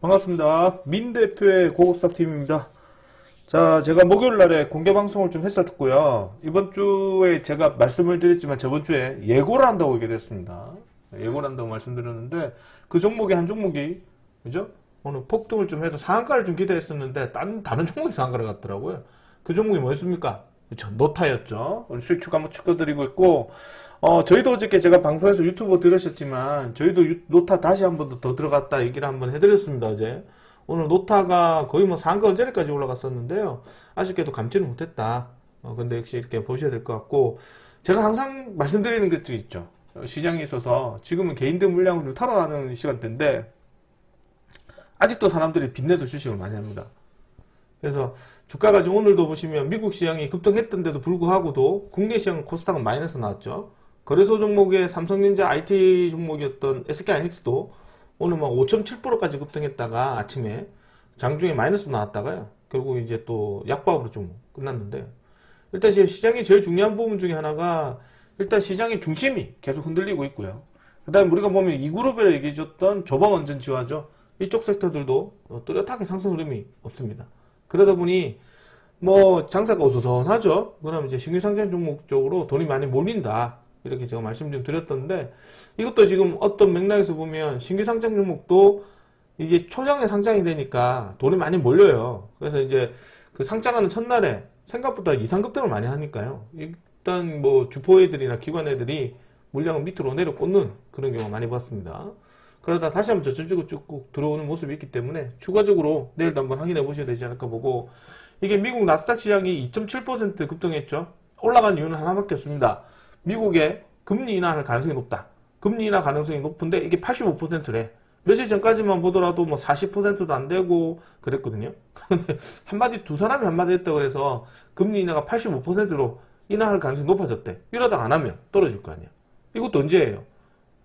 반갑습니다. 민 대표의 고급스탁팀입니다. 자, 제가 목요일 날에 공개 방송을 좀 했었고요. 이번 주에 제가 말씀을 드렸지만 저번 주에 예고를 한다고 얘기를 했습니다. 예고를 한다고 말씀드렸는데 그 종목이 한 종목이 그죠? 오늘 폭등을 좀 해서 상한가를 좀 기대했었는데 다른 종목이 상한가를 갔더라고요. 그 종목이 뭐였습니까? 그렇죠. 노타였죠. 오늘 수익 추가 한번 축하드리고 있고 저희도 어저께 제가 방송에서 유튜브 들으셨지만 저희도 노타 다시 한 번 더 들어갔다 얘기를 한번 해드렸습니다. 어제 오늘 노타가 거의 뭐 상한가 언저리까지 올라갔었는데요. 아쉽게도 감지를 못했다. 근데 역시 이렇게 보셔야 될 것 같고, 제가 항상 말씀드리는 것도 있죠. 시장에 있어서 지금은 개인들 물량을 좀 털어가는 시간대인데 아직도 사람들이 빚내서 주식을 많이 합니다. 그래서 주가가 지금 오늘도 보시면 미국 시장이 급등했던데도 불구하고도 국내 시장 코스닥은 마이너스 나왔죠. 거래소 종목의 삼성전자 IT 종목이었던 SK하이닉스도 오늘 뭐 5.7%까지 급등했다가 아침에 장중에 마이너스 나왔다가요. 결국 이제 또 약보합으로 좀 끝났는데, 일단 지금 시장이 제일 중요한 부분 중에 하나가 일단 시장의 중심이 계속 흔들리고 있고요. 그 다음에 우리가 보면 이 그룹에 얘기해줬던 조방원전지화죠. 이쪽 섹터들도 뚜렷하게 상승 흐름이 없습니다. 그러다 보니 뭐 장사가 어수선하죠. 그러면 이제 신규 상장 종목 쪽으로 돈이 많이 몰린다. 이렇게 제가 말씀 좀 드렸던데, 이것도 지금 어떤 맥락에서 보면 신규 상장 종목도 이게 초장에 상장이 되니까 돈이 많이 몰려요. 그래서 이제 그 상장하는 첫날에 생각보다 이상급등을 많이 하니까요. 일단 뭐 주포 애들이나 기관 애들이 물량을 밑으로 내려 꽂는 그런 경우가 많이 봤습니다. 그러다 다시 한번 저점적으로 쭉 들어오는 모습이 있기 때문에 추가적으로 내일도 한번 확인해 보셔야 되지 않을까 보고, 이게 미국 나스닥 시장이 2.7% 급등했죠. 올라간 이유는 하나밖에 없습니다. 미국의 금리 인하할 가능성이 높다. 금리 인하 가능성이 높은데 이게 85%래. 며칠 전까지만 보더라도 뭐 40%도 안 되고 그랬거든요. 근데 두 사람이 한마디 했다고 해서 금리 인하가 85%로 인하할 가능성이 높아졌대. 이러다가 안 하면 떨어질 거 아니야. 이것도 언제예요?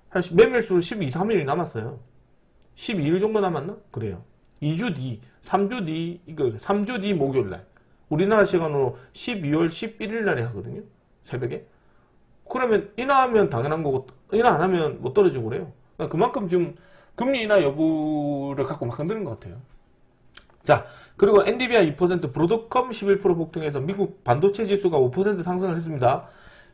한 매매일수로 12, 3일이 남았어요. 12일 정도 남았나? 그래요. 2주 뒤, 3주 뒤, 3주 뒤 목요일날. 우리나라 시간으로 12월 11일 날에 하거든요. 새벽에. 그러면 인하하면 당연한 거고, 인하 안 하면 못 떨어지고 그래요. 그러니까 그만큼 지금 금리 인하 여부를 갖고 막 흔드는 것 같아요. 자, 그리고 엔비디아 2%, 브로드컴 11% 폭등해서 미국 반도체 지수가 5% 상승을 했습니다.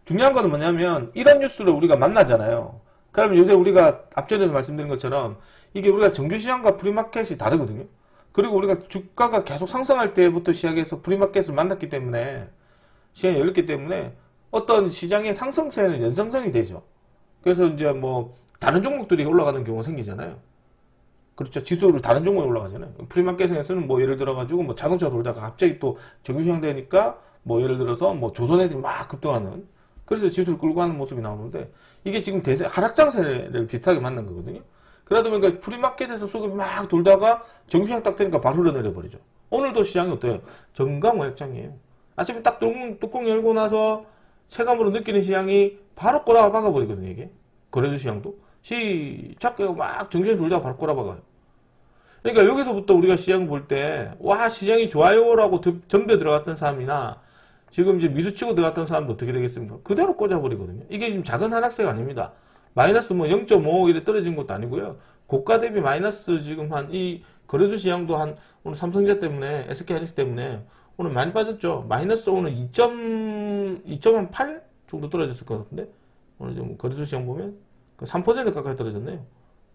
중요한 거는 뭐냐면 이런 뉴스를 우리가 만나잖아요. 그러면 요새 우리가 앞전에도 말씀드린 것처럼 이게 우리가 정규시장과 프리마켓이 다르거든요. 그리고 우리가 주가가 계속 상승할 때부터 시작해서 프리마켓을 만났기 때문에, 시장이 열렸기 때문에 어떤 시장의 상승세는 연상선이 되죠. 그래서 이제 뭐 다른 종목들이 올라가는 경우가 생기잖아요. 그렇죠. 지수를 다른 종목이 올라가잖아요. 프리마켓에서는 뭐 예를 들어 가지고 뭐 자동차 돌다가 갑자기 또 정규시장 되니까 뭐 예를 들어서 뭐 조선애들이 막 급등하는, 그래서 지수를 끌고 가는 모습이 나오는데, 이게 지금 하락장세를 비슷하게 만난 거거든요. 그러다 보니까 프리마켓에서 수급이 막 돌다가 정규시장 딱 되니까 바로 흘러내려 버리죠. 오늘도 시장이 어때요? 정강화약장이에요. 아침에 딱 뚜껑 열고 나서 체감으로 느끼는 시장이 바로 꼬라박아 버리거든요. 이게 거래소 시장도 시작 막 정규시장 돌다가 바로 꼬라박아요. 그러니까 여기서부터 우리가 시장 볼 때 와 시장이 좋아요라고 덤벼 들어갔던 사람이나 지금 이제 미수치고 들어갔던 사람도 어떻게 되겠습니까? 그대로 꽂아버리거든요. 이게 지금 작은 하락세가 아닙니다. 마이너스 뭐 0.5 이래 떨어진 것도 아니고요. 고가 대비 마이너스 지금 이 거래소 시장도 오늘 삼성전자 때문에 SK하이닉스 때문에 오늘 많이 빠졌죠. 마이너스 오늘 2.8 정도 떨어졌을 것 같은데, 오늘 좀 거래소 시장 보면 3% 가까이 떨어졌네요.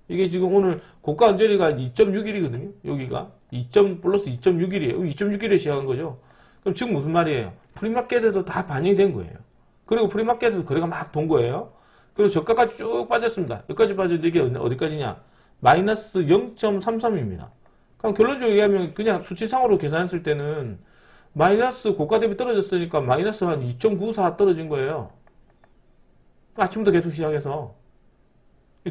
이게 지금 오늘 고가 언저리가 2.61이거든요. 여기가 플러스 2.61이에요. 2.61에 시작한 거죠. 그럼 지금 무슨 말이에요? 프리마켓에서 다 반영이 된 거예요. 그리고 프리마켓에서 거래가 막 돈 거예요. 그리고 저가까지 쭉 빠졌습니다. 여기까지 빠졌는데 이게 어디까지냐? 마이너스 0.33입니다. 그럼 결론적으로 얘기하면 그냥 수치상으로 계산했을 때는 마이너스 고가 대비 떨어졌으니까 마이너스 한 2.94 떨어진 거예요. 아침부터 계속 시작해서.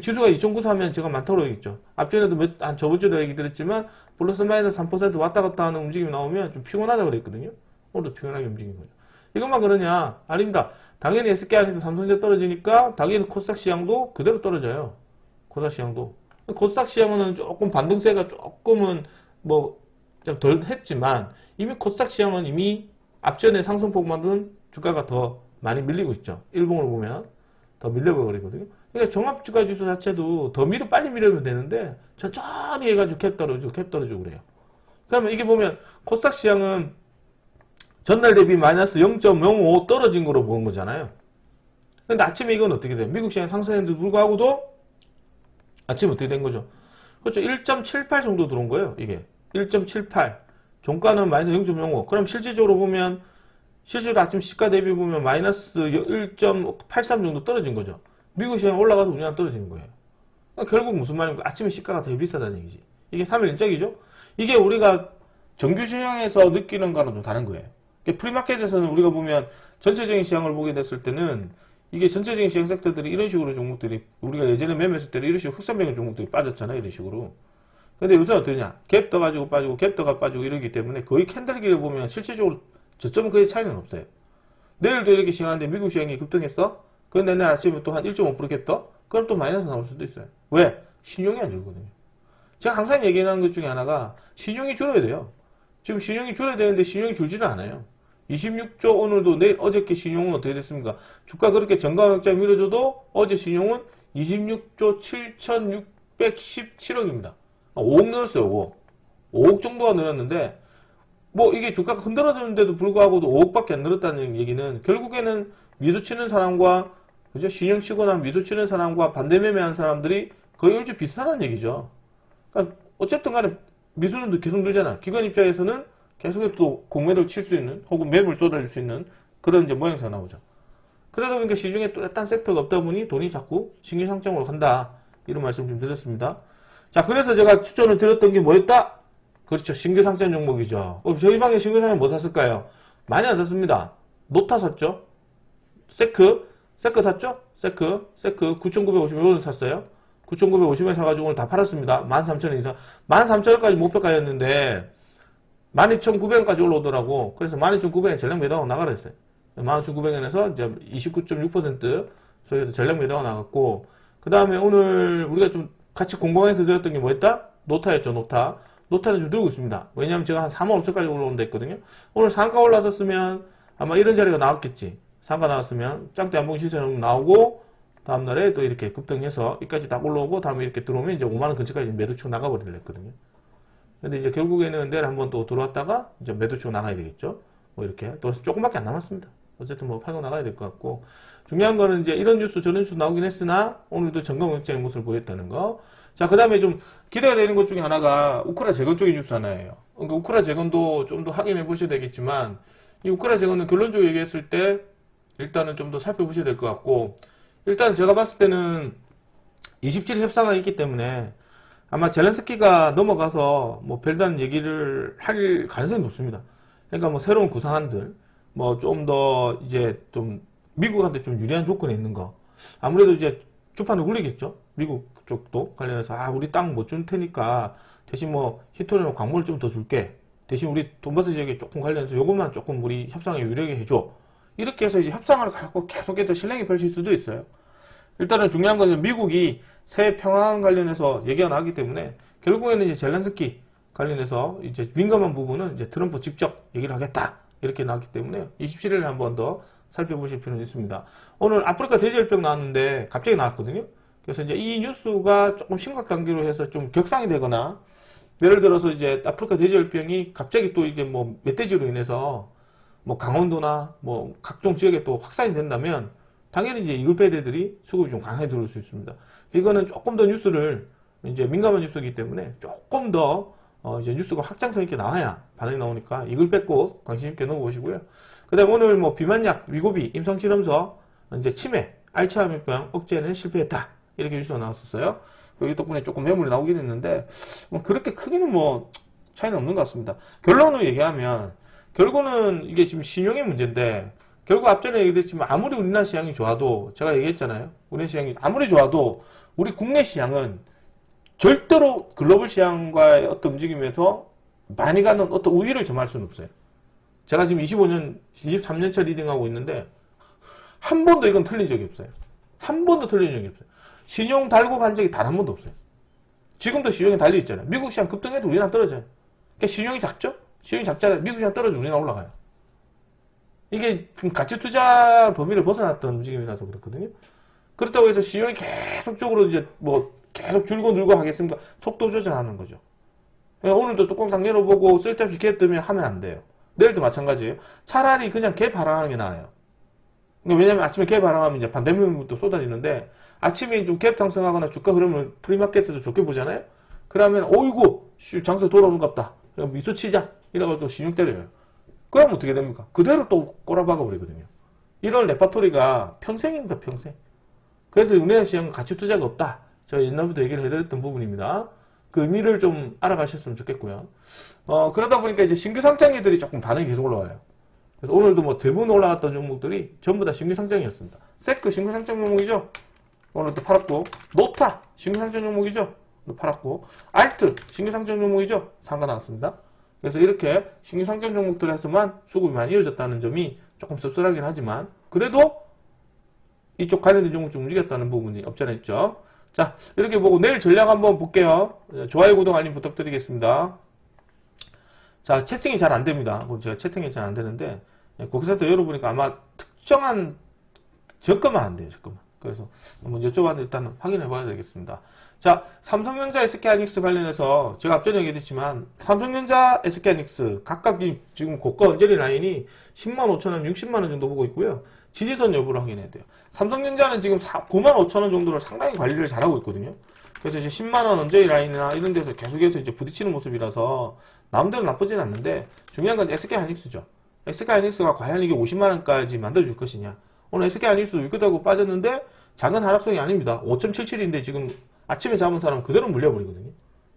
지수가 2.94 하면 제가 많다고 그러겠죠. 앞전에도 저번주에도 얘기 드렸지만 플러스 마이너스 3% 왔다 갔다 하는 움직임이 나오면 좀 피곤하다 그랬거든요. 오늘도 피곤하게 움직인 거죠. 이것만 그러냐? 아닙니다. 당연히 SK하이닉스 삼성전자 떨어지니까 당연히 코스닥 시장도 그대로 떨어져요. 코스닥 시장도. 코스닥 시장은 조금 반등세가 조금은 뭐 좀 덜 했지만 이미 코스닥 시장은 이미 앞전에 상승폭만큼 주가가 더 많이 밀리고 있죠. 일봉으로 보면 더 밀려버리거든요. 그러니까 종합주가지수 자체도 더 빨리 밀으면 되는데 천천히 해가지고 캡 떨어지고 그래요. 그러면 이게 보면 코스닥 시장은 전날 대비 마이너스 0.05 떨어진 거로 보는 거잖아요. 근데 아침에 이건 어떻게 돼요? 미국 시장 상승했는데도 불구하고도 아침에 어떻게 된 거죠? 그렇죠. 1.78 정도 들어온 거예요. 이게 1.78. 종가는 마이너스 0.05. 그럼 실질적으로 보면 실제로 아침 시가 대비 보면 마이너스 1.83 정도 떨어진 거죠. 미국 시장 올라가서 우리나라 떨어지는 거예요. 그러니까 결국 무슨 말입니까? 아침에 시가가 되게 비싸다는 얘기지. 이게 3일 인적이죠? 이게 우리가 정규 시장에서 느끼는 거랑 좀 다른 거예요. 프리마켓에서는 우리가 보면 전체적인 시장을 보게 됐을 때는 이게 전체적인 시장 섹터들이 이런 식으로 종목들이 우리가 예전에 매매했을 때는 이런 식으로 흑산병 종목들이 빠졌잖아요. 이런 식으로. 근데 요새는 어떠냐? 갭 떠가지고 빠지고 갭 떠가 빠지고 이러기 때문에 거의 캔들기를 보면 실질적으로 저점은 거의 차이는 없어요. 내일도 이렇게 시간인데 미국 시장이 급등했어? 그런데 내일 아침에 또 한 1.5% 갭 떠? 그럼 또 마이너스 나올 수도 있어요. 왜? 신용이 안 좋거든요. 제가 항상 얘기하는 것 중에 하나가 신용이 줄어야 돼요. 지금 신용이 줄어야 되는데 신용이 줄지는 않아요. 26조 오늘도 내일 어저께 신용은 어떻게 됐습니까? 주가 그렇게 정가역자 밀어줘도 어제 신용은 26조 7,617억입니다. 5억 늘었어요. 5억. 5억 정도가 늘었는데 뭐 이게 주가가 흔들어졌는데도 불구하고도 5억밖에 안 늘었다는 얘기는 결국에는 미수 치는 사람과 그죠? 신용 치거나 미수 치는 사람과 반대 매매하는 사람들이 거의 얼추 비슷하다는 얘기죠. 그러니까 어쨌든 간에 미수는 계속 늘잖아. 기관 입장에서는 계속 또 공매를 칠 수 있는 혹은 매물 쏟아줄 수 있는 그런 이제 모양새가 나오죠. 그러다 보니까 시중에 뚜렷한 섹터가 없다 보니 돈이 자꾸 신규 상장으로 간다. 이런 말씀 좀 드렸습니다. 자, 그래서 제가 추천을 드렸던 게 뭐였다? 그렇죠. 신규 상장 종목이죠. 저희 방에 신규 상장 뭐 샀을까요? 많이 안 샀습니다. 노타 샀죠. 세크 샀죠? 세크 9,950원 샀어요. 9,950원 사가지고 오늘 다 팔았습니다. 13,000원 이상. 13,000원까지 목표가였는데 12,900원까지 올라오더라고. 그래서 12,900원 전략 매도하고 나가라 했어요. 12,900원에서 이제 29.6% 소위에서 전략 매도하고 나갔고, 그 다음에 오늘 우리가 좀 같이 공공해서 드렸던 게 뭐였다? 노타였죠, 노타. 노타는 좀 들고 있습니다. 왜냐면 제가 한 3만 5천까지 올라온다 했거든요. 오늘 상가 올라섰으면 아마 이런 자리가 나왔겠지. 상가 나왔으면 짱대 안봉 시세는 나오고, 다음날에 또 이렇게 급등해서 여기까지 딱 올라오고, 다음에 이렇게 들어오면 이제 5만원 근처까지 매도치고 나가버리려 했거든요. 근데 이제 결국에는 내일 한번 또 들어왔다가 이제 매도치고 나가야 되겠죠. 뭐 이렇게. 또 조금밖에 안 남았습니다. 어쨌든 뭐 팔고 나가야 될 것 같고. 중요한 거는 이제 이런 뉴스 저런 뉴스 나오긴 했으나 오늘도 정강역장의 모습을 보였다는 거. 자, 그 다음에 좀 기대가 되는 것 중에 하나가 우크라 재건 쪽의 뉴스 하나예요. 그러니까 우크라 재건도 좀 더 확인해 보셔야 되겠지만 이 우크라 재건은 결론적으로 얘기했을 때 일단은 좀 더 살펴보셔야 될 것 같고, 일단 제가 봤을 때는 27일 협상이 있기 때문에 아마 젤렌스키가 넘어가서 뭐 별다른 얘기를 할 가능성이 높습니다. 그러니까 뭐 새로운 구상안들, 뭐 좀 더 이제 좀 미국한테 좀 유리한 조건이 있는 거. 아무래도 이제 주판을 굴리겠죠. 미국 쪽도 관련해서 우리 땅 못 줄 테니까 대신 뭐 히토리나 광물을 좀 더 줄게. 대신 우리 돈바스 지역에 조금 관련해서 요것만 조금 우리 협상에 유리하게 해줘. 이렇게 해서 이제 협상을 갖고 계속해서 실행이 펼칠 수도 있어요. 일단은 중요한 거는 미국이 새 평화안 관련해서 얘기가 나왔기 때문에 결국에는 이제 젤렌스키 관련해서 이제 민감한 부분은 이제 트럼프 직접 얘기를 하겠다 이렇게 나왔기 때문에 27일에 한 번 더 살펴보실 필요는 있습니다. 오늘 아프리카 돼지열병 나왔는데 갑자기 나왔거든요. 그래서 이제 이 뉴스가 조금 심각 단계로 해서 좀 격상이 되거나, 예를 들어서 이제 아프리카 돼지열병이 갑자기 또 이게 뭐 멧돼지로 인해서 뭐 강원도나 뭐 각종 지역에 또 확산이 된다면 당연히 이제 이글패드들이 수급이 좀 강하게 들어올 수 있습니다. 이거는 조금 더 뉴스를 이제 민감한 뉴스이기 때문에 조금 더 이제 뉴스가 확장성 있게 나와야 반응이 나오니까 이글패드 꼭 관심 있게 넣어보시고요. 그 다음 오늘 뭐 비만약, 위고비, 임상실험서, 이제 치매, 알츠하이머병 억제는 실패했다. 이렇게 뉴스가 나왔었어요. 여기 덕분에 조금 매물이 나오긴 했는데, 뭐 그렇게 크게는 뭐 차이는 없는 것 같습니다. 결론을 얘기하면, 결국은 이게 지금 신용의 문제인데, 결국 앞전에 얘기했지만 아무리 우리나라 시장이 좋아도, 제가 얘기했잖아요. 우리나라 시장이 아무리 좋아도, 우리 국내 시장은 절대로 글로벌 시장과의 어떤 움직임에서 많이 가는 어떤 우위를 점할 수는 없어요. 제가 지금 23년차 리딩하고 있는데 한 번도 이건 틀린 적이 없어요. 한 번도 틀린 적이 없어요. 신용 달고 간 적이 단 한 번도 없어요. 지금도 신용이 달려 있잖아요. 미국 시장 급등해도 우리나라 떨어져요. 그러니까 신용이 작죠? 신용이 작잖아요. 미국 시장 떨어지고 우리나라 올라가요. 이게 가치 투자 범위를 벗어났던 움직임이라서 그렇거든요. 그렇다고 해서 시중이 계속적으로 이제 뭐 계속 줄고 늘고 하겠습니까? 속도 조절하는 거죠. 그러니까 오늘도 뚜껑 딱 열어보고 쓸데없이 갭 뜨면 하면 안 돼요. 내일도 마찬가지예요. 차라리 그냥 갭 발행하는 게 나아요. 그러니까 왜냐면 아침에 갭 발행하면 이제 반대면부터 쏟아지는데 아침에 좀 갭 상승하거나 주가 흐름을 프리마켓에서 좋게 보잖아요. 그러면 어이구 장세 돌아오는갑다. 미소 치자. 이러고 또 신용 때려요. 그러면 어떻게 됩니까? 그대로 또 꼬라박아 버리거든요. 이런 레파토리가 평생입니다. 평생. 그래서 은행 시장은 가치 투자가 없다. 제가 옛날부터 얘기를 해드렸던 부분입니다. 그 의미를 좀 알아가셨으면 좋겠고요. 그러다 보니까 이제 신규 상장애들이 조금 반응이 계속 올라와요. 그래서 오늘도 뭐 대부분 올라갔던 종목들이 전부 다 신규 상장이었습니다. 세크 신규 상장 종목이죠. 오늘도 팔았고, 노타 신규 상장 종목이죠. 팔았고, 알트 신규 상장 종목이죠. 상가 나왔습니다. 그래서 이렇게 신규 상장 종목들에서만 수급이 많이 이어졌다는 점이 조금 씁쓸하긴 하지만 그래도 이쪽 관련된 종목 좀 움직였다는 부분이 없지 않아 있죠. 자, 이렇게 보고 내일 전략 한번 볼게요. 좋아요, 구독, 알림 부탁드리겠습니다. 자, 채팅이 잘 안 됩니다. 제가 채팅이 잘 안 되는데 거기서 또 열어보니까 아마 특정한 저가만 안 돼요. 저가만. 그래서 한번 여쭤봤는데 일단 확인해 봐야 되겠습니다. 자, 삼성전자, SK하이닉스 관련해서 제가 앞전에 얘기했지만 삼성전자, SK하이닉스 각각 지금 고가 언저리 라인이 105,000원, 60만원 정도 보고 있고요. 지지선 여부를 확인해야 돼요. 삼성전자는 지금 95,000원 정도를 상당히 관리를 잘하고 있거든요. 그래서 이제 10만원 언저리 라인이나 이런 데서 계속해서 이제 부딪히는 모습이라서 나름대로 나쁘진 않는데 중요한 건 SK하이닉스죠. SK하이닉스가 과연 이게 50만원까지 만들어줄 것이냐. 오늘 SK하이닉스도 위급하고 빠졌는데 작은 하락성이 아닙니다. 5.77인데 지금 아침에 잡은 사람은 그대로 물려버리거든요.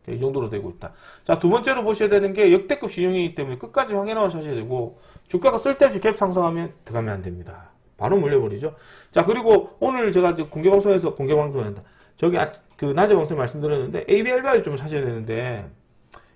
이 정도로 되고 있다. 자, 두 번째로 보셔야 되는 게 역대급 신용이기 때문에 끝까지 확인하고 사셔야 되고 주가가 쓸데없이 갭 상승하면 들어가면 안 됩니다. 바로 물려버리죠. 자, 그리고 오늘 제가 공개방송에서 공개방송한다. 저기 그 낮에 방송에 말씀드렸는데 ABL바이오 좀 사셔야 되는데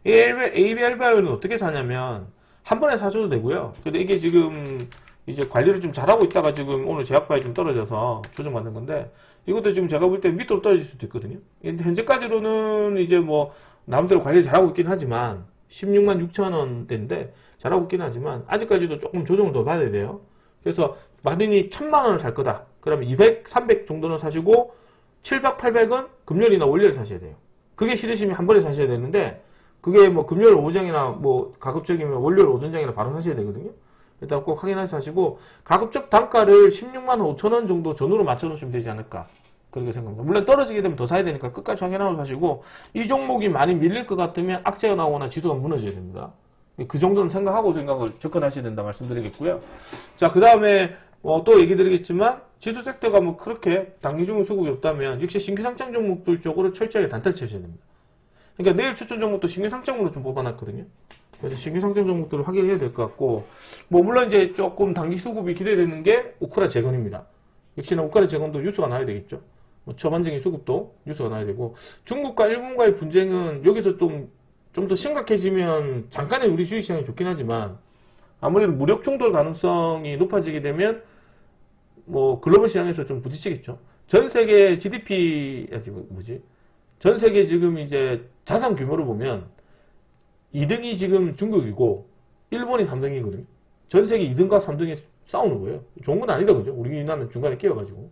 ABL바이오는 어떻게 사냐면 한 번에 사셔도 되고요. 근데 이게 지금 이제 관리를 좀 잘하고 있다가 지금 오늘 제약바에 좀 떨어져서 조정받는 건데 이것도 지금 제가 볼 때 밑으로 떨어질 수도 있거든요. 현재까지로는 이제 뭐 나름대로 관리 잘하고 있긴 하지만 16만 6천 원대인데 잘하고 있긴 하지만 아직까지도 조금 조정을 더 받아야 돼요. 그래서 마린이 1000만 원을 살 거다. 그러면 200, 300 정도는 사시고 700, 800은 금요일이나 월요일 사셔야 돼요. 그게 싫으시면 한 번에 사셔야 되는데 그게 뭐 금요일 오전이나 뭐 가급적이면 월요일 오전장이나 바로 사셔야 되거든요. 일단 꼭 확인해서 하시고 가급적 단가를 16만 5천 원 정도 전후로 맞춰 놓으시면 되지 않을까 그렇게 생각합니다. 물론 떨어지게 되면 더 사야 되니까 끝까지 확인하고 사시고 이 종목이 많이 밀릴 것 같으면 악재가 나오거나 지수가 무너져야 됩니다. 그 정도는 생각하고 생각을 접근하셔야 된다 말씀드리겠고요. 자, 그 다음에 또 얘기 드리겠지만 지수 섹터가 뭐 그렇게 단기 중에 수급이 없다면 역시 신규 상장 종목들 쪽으로 철저하게 단타를 쳐셔야 됩니다. 그러니까 내일 추천 종목도 신규 상장으로 좀 뽑아놨거든요. 그래서 신규 상장 종목들을 확인해야 될 것 같고, 뭐, 물론 이제 조금 단기 수급이 기대되는 게 우크라 재건입니다. 역시나 우크라 재건도 뉴스가 나야 되겠죠. 뭐, 전반적인 수급도 뉴스가 나야 되고, 중국과 일본과의 분쟁은 여기서 좀 더 심각해지면 잠깐의 우리 주식시장이 좋긴 하지만, 아무래도 무력 충돌 가능성이 높아지게 되면, 뭐, 글로벌 시장에서 좀 부딪히겠죠. 전 세계 GDP, 전 세계 지금 이제 자산 규모를 보면, 2등이 지금 중국이고 1번이 3등이거든요. 전 세계 2등과 3등이 싸우는 거예요. 좋은 건 아니다 그죠? 우리나라는 중간에 끼어가지고.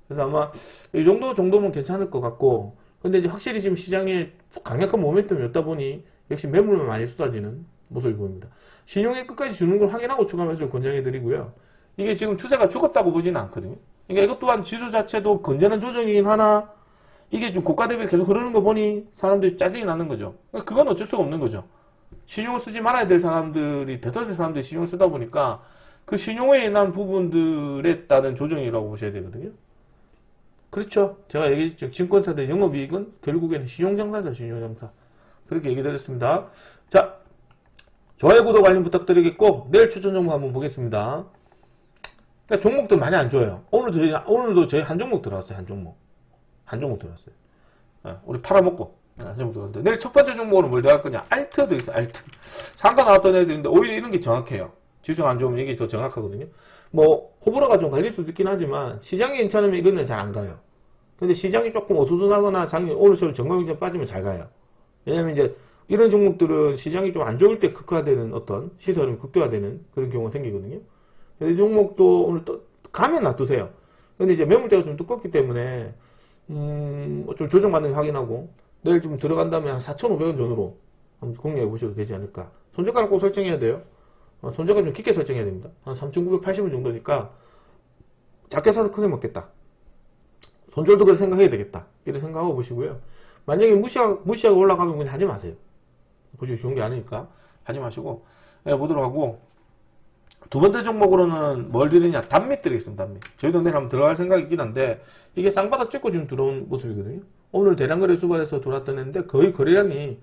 그래서 아마 이 정도면 괜찮을 것 같고 근데 이제 확실히 지금 시장에 강력한 모멘텀이었다 보니 역시 매물만 많이 쏟아지는 모습이 보입니다. 신용에 끝까지 주는 걸 확인하고 추가 매수를 권장해 드리고요. 이게 지금 추세가 죽었다고 보지는 않거든요. 그러니까 이것 또한 지수 자체도 건전한 조정이긴 하나 이게 좀 고가 대비 계속 흐르는 거 보니 사람들이 짜증이 나는 거죠. 그건 어쩔 수가 없는 거죠. 신용을 쓰지 말아야 될 사람들이 대다수의 사람들이 신용을 쓰다 보니까 그 신용에 인한 부분들에 따른 조정이라고 보셔야 되거든요. 그렇죠. 제가 얘기했죠. 증권사들 영업이익은 결국에는 신용장사죠. 신용장사. 그렇게 얘기 드렸습니다. 자, 좋아요, 구독, 알림 부탁드리겠고 내일 추천 종목 한번 보겠습니다. 그러니까 종목들 많이 안 좋아요. 오늘도 저희 한 종목 들어왔어요. 한 종목 들어왔어요. 우리 팔아먹고 한 종목 들어왔는데 내일 첫 번째 종목으로 뭘 들어갈 거냐? 알트도 있어. 알트. 상가 나왔던 애들인데 오히려 이런 게 정확해요. 지수가 안 좋으면 이게 더 정확하거든요. 뭐 호불호가 좀 갈릴 수도 있긴 하지만 시장이 괜찮으면 이거는 잘 안 가요. 근데 시장이 조금 어수선하거나 오늘처럼 정강이좀 빠지면 잘 가요. 왜냐면 이제 이런 종목들은 시장이 좀 안 좋을 때 극화되는 어떤 시설이 극대화되는 그런 경우가 생기거든요. 이 종목도 오늘 또 가면 놔두세요. 근데 이제 매물대가 좀 두껍기 때문에 좀 조정받는 거 확인하고 내일 좀 들어간다면 한 4,500원 전후로 한번 공략해 보셔도 되지 않을까. 손절가를 꼭 설정해야 돼요. 손절가 좀 깊게 설정해야 됩니다. 한 3,980원 정도니까 작게 사서 크게 먹겠다. 손절도 그렇게 생각해야 되겠다. 이렇게 생각하고 보시고요. 만약에 무시하고 올라가면 그냥 하지 마세요. 보시기 좋은 게 아니니까 하지 마시고 보도록 하고, 두 번째 종목으로는 뭘 드리냐, 단밑 드리겠습니다. 단밑. 저희도 내일 한번 들어갈 생각이긴 한데 이게 쌍바닥 찍고 지금 들어온 모습이거든요. 오늘 대량 거래 수발에서 돌았던 애인데 거의 거래량이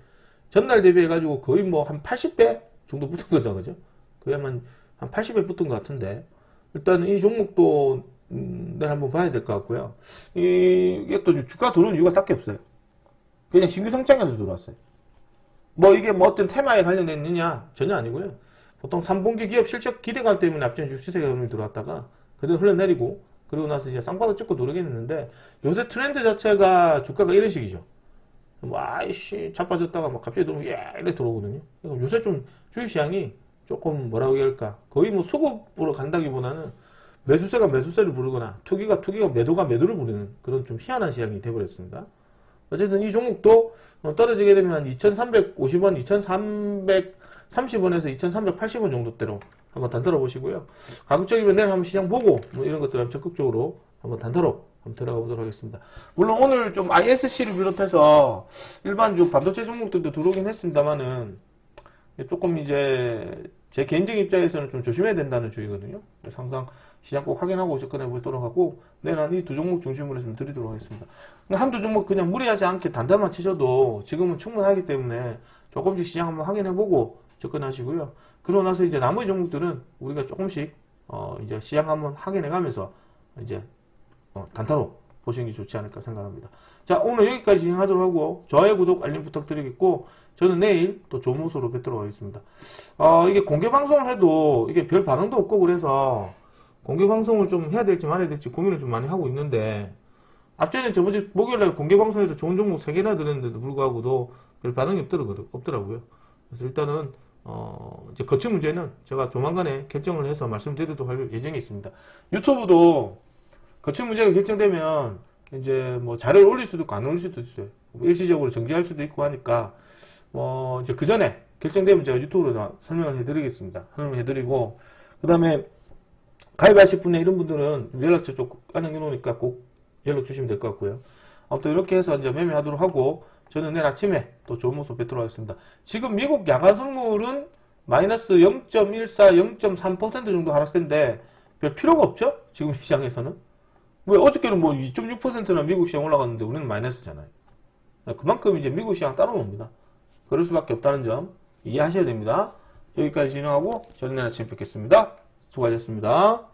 전날 대비해 가지고 거의 뭐 한 80배 정도 붙은 거죠, 그죠? 거의 한 80배 붙은 것 같은데, 일단 이 종목도 내일 한번 봐야 될 것 같고요. 이게 또 주가 들어온 이유가 딱히 없어요. 그냥 신규 상장에서 들어왔어요. 뭐 이게 뭐 어떤 테마에 관련됐느냐 전혀 아니고요. 보통 3분기 기업 실적 기대감 때문에 앞전 주시세가 들어왔다가 그대로 흘러내리고, 그리고 나서 이제 쌍바닥 찍고 누르긴 했는데, 요새 트렌드 자체가 주가가 이런 식이죠. 아이씨 자빠졌다가 막 갑자기 들어오면 이렇게 들어오거든요. 요새 좀 주식시장이 조금 뭐라고 해야 할까, 거의 뭐 수급으로 간다기보다는 매수세가 매수세를 부르거나 투기가 매도가 매도를 부르는 그런 좀 희한한 시장이 돼버렸습니다. 어쨌든 이 종목도 떨어지게 되면 2,350원, 2,330원에서 2,380원 정도대로 한번 단타로 보시고요. 가급적이면 내일 한번 시장 보고 뭐 이런 것들 한번 적극적으로 한번 단타로 한번 들어가 보도록 하겠습니다. 물론 오늘 좀 ISC를 비롯해서 일반주 반도체 종목들도 들어오긴 했습니다만은 조금 이제 제 개인적인 입장에서는 좀 조심해야 된다는 주의거든요. 항상 시장 꼭 확인하고 접근해 보도록 하고, 내일은 이 두 종목 중심으로 좀 드리도록 하겠습니다. 한두 종목 그냥 무리하지 않게 단단만 치셔도 지금은 충분하기 때문에 조금씩 시장 한번 확인해 보고 접근하시고요. 그러고 나서 이제 나머지 종목들은 우리가 조금씩 이제 시장 한번 확인해 가면서 이제 단타로 보시는 게 좋지 않을까 생각합니다. 자, 오늘 여기까지 진행하도록 하고, 좋아요, 구독, 알림 부탁드리겠고, 저는 내일 또 좋은 모습으로 뵙도록 하겠습니다. 이게 공개 방송을 해도 이게 별 반응도 없고, 그래서 공개 방송을 좀 해야 될지 말아야 될지 고민을 좀 많이 하고 있는데, 앞전에 저번주 목요일날 공개 방송에서 좋은 종목 3개나 들었는데도 불구하고도 별 반응이 없더라고요. 그래서 일단은 이제 거치 문제는 제가 조만간에 결정을 해서 말씀드리도록 할 예정이 있습니다. 유튜브도 거치 문제가 결정되면 이제 뭐 자료를 올릴 수도 있고 안 올릴 수도 있어요. 일시적으로 정지할 수도 있고 하니까 이제 그 전에 결정되면 제가 유튜브로 설명을 해드리겠습니다. 설명해드리고, 그 다음에 가입하실 분의 이런 분들은 연락처 쪽 안양해 놓으니까 꼭 연락 주시면 될 것 같고요. 아무튼 이렇게 해서 이제 매매하도록 하고, 저는 내일 아침에 또 좋은 모습 뵙도록 하겠습니다. 지금 미국 야간 선물은 마이너스 0.14, 0.3% 정도 하락세인데 별 필요가 없죠? 지금 시장에서는. 왜 어저께는 뭐 2.6%나 미국 시장 올라갔는데 우리는 마이너스잖아요. 그만큼 이제 미국 시장 따라옵니다. 그럴 수밖에 없다는 점 이해하셔야 됩니다. 여기까지 진행하고 저는 내일 아침에 뵙겠습니다. 수고하셨습니다.